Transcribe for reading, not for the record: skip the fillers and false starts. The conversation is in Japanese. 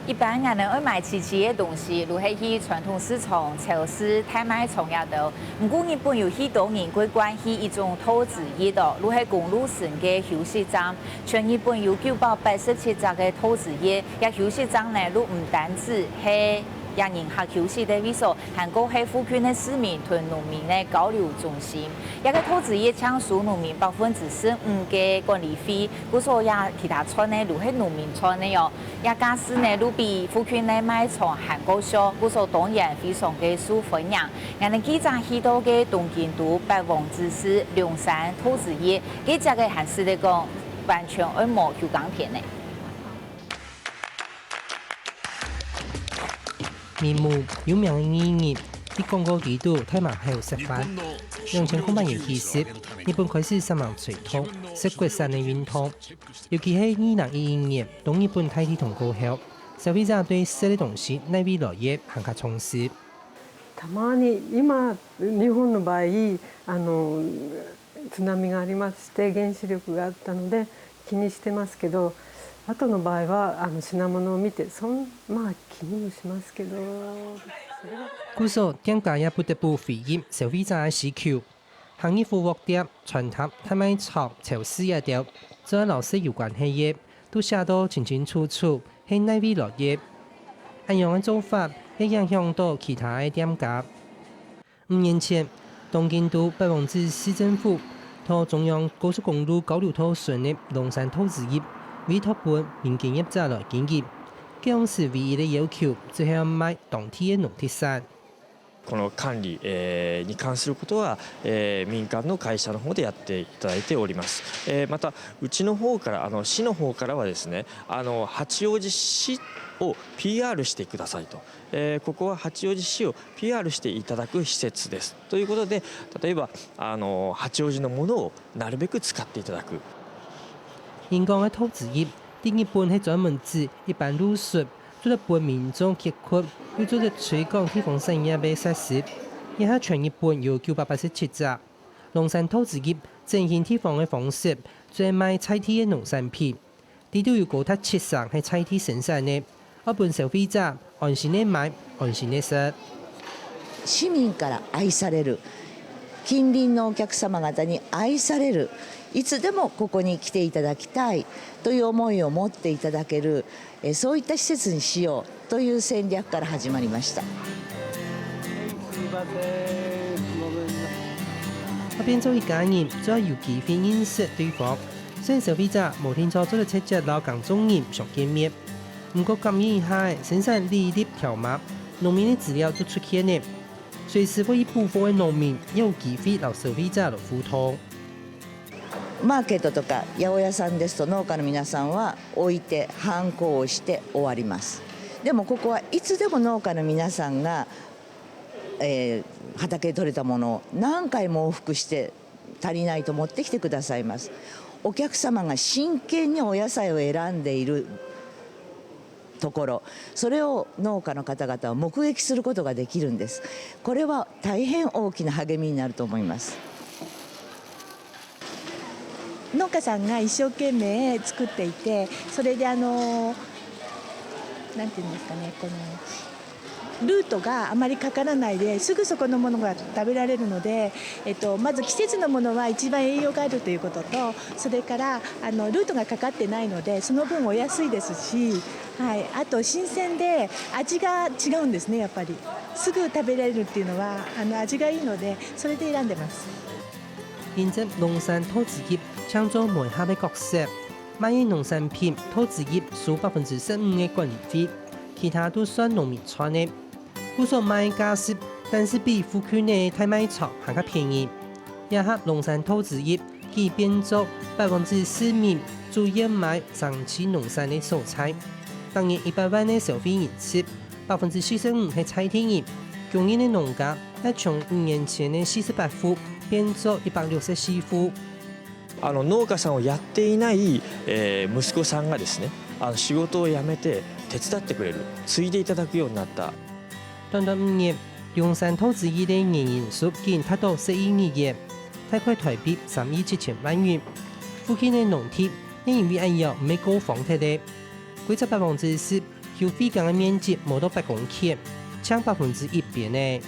一般俺们爱买奇奇的东西，如係去传统市场、超市、太卖场也多。不过日本有许多人会关系一种投资业的，如係公路线嘅休息站。全日本有987家嘅投资业，也休息站呢，都唔单止係让人客休息的位所，还有係附近的市民同农民的交流中心。一个投资业抢收农民4%嘅管理费，故所也其他村呢，如係农民村的哟。也假使呢，都比附近的卖场还高少，故所当然非常嘅受欢迎。俺哋记者去到嘅东京都百王之市龙山投资业，佢只嘅还是嚟讲完全按摩有港片呢。面目有名的演员喺广告地度睇埋後食飯。2008年起時，日本開始三萬水通食骨山嘅運動，尤其係2011年當日本大氣通過後，消費者對食嘅東西內味落葉更加重視。たまに今日本の場合津波がありまして原子力があったので気にしてますけど。後の場合は品物を見てまあ気にもしますけど。故所店家也不得不回應消費者嘅需求，行業服務店、傳統、太賣場、超市一條，只要老師有關企業，都寫到清清楚楚係內味落葉。按樣嘅做法，會影響到其他嘅店家。5年前，東京都百王子市政府同中央高速公路交流道上嘅龍山投資業。委託本民間業者來建議，當時唯一的要求就係要買當地的農特產。この管理、に関することは、民間の会社の方でやっていただいております。またうちの方から市の方からはですね、八王子市を PR してくださいと、ここは八王子市を PR していただく施設ですということで、例えば八王子のものをなるべく使っていただく。香港嘅投資業，喺日本係專門指一般路術，做得本民眾結合，要做得推廣地方產業嘅設施。而家全日本有987家。龍山投資業振興地方嘅方式，專賣菜地嘅農產品，呢度有高達70%係菜地生產嘅，一般消費者安心嘅買，安心嘅食。市民から愛される、近隣のお客様方に愛される。いつでもここに来ていただきたいという思いを持っていただける、そういった施設にしようという戦略から始まりました。變做一家人，只要有機會認識對方，所以消費者無聽錯做得直接老港中人常見面。不過今年以下生產利率條碼，農民的資料都出現呢，隨時會一部分嘅農民有機會讓消費者來互通。マーケットとか八百屋さんですと農家の皆さんは置いてハンコをして終わります。でもここはいつでも農家の皆さんが、畑で採れたものを何回も往復して足りないと持ってきてくださいます。お客様が真剣にお野菜を選んでいるところ、それを農家の方々は目撃することができるんです。これは大変大きな励みになると思います。農家さんが一生懸命作っていて、それでなんていうんですかね、このルートがあまりかからないですぐそこのものが食べられるので、まず季節のものは一番栄養があるということと、それからルートがかかってないのでその分お安いですし、はい、あと新鮮で味が違うんですね。やっぱりすぐ食べられるっていうのは味がいいので、それで選んでます。現在龍山投資業搶咗門下嘅角色，賣嘅農產品投資業收15%嘅管理費，其他都算農民賺嘅。故所賣價是，但是比附近嘅太賣場還較便宜。也係龍山投資業佢變做4%民主要買長期農產嘅蔬菜，當年100萬嘅消費人次，45%係菜田業，供應嘅農家係從5年前嘅48戶變做164戶。農家さんをやっていない、息子さんがですね、仕事を辞めて手伝ってくれる、継いでいただくようになった。短短5年，龍山投資業嘅年營收竟達到11億元，大概台幣3億7千萬元。附近嘅農地因为安要唔係高房鐵的，規則8%，收費港嘅面積冇到8公頃，搶1%邊呢。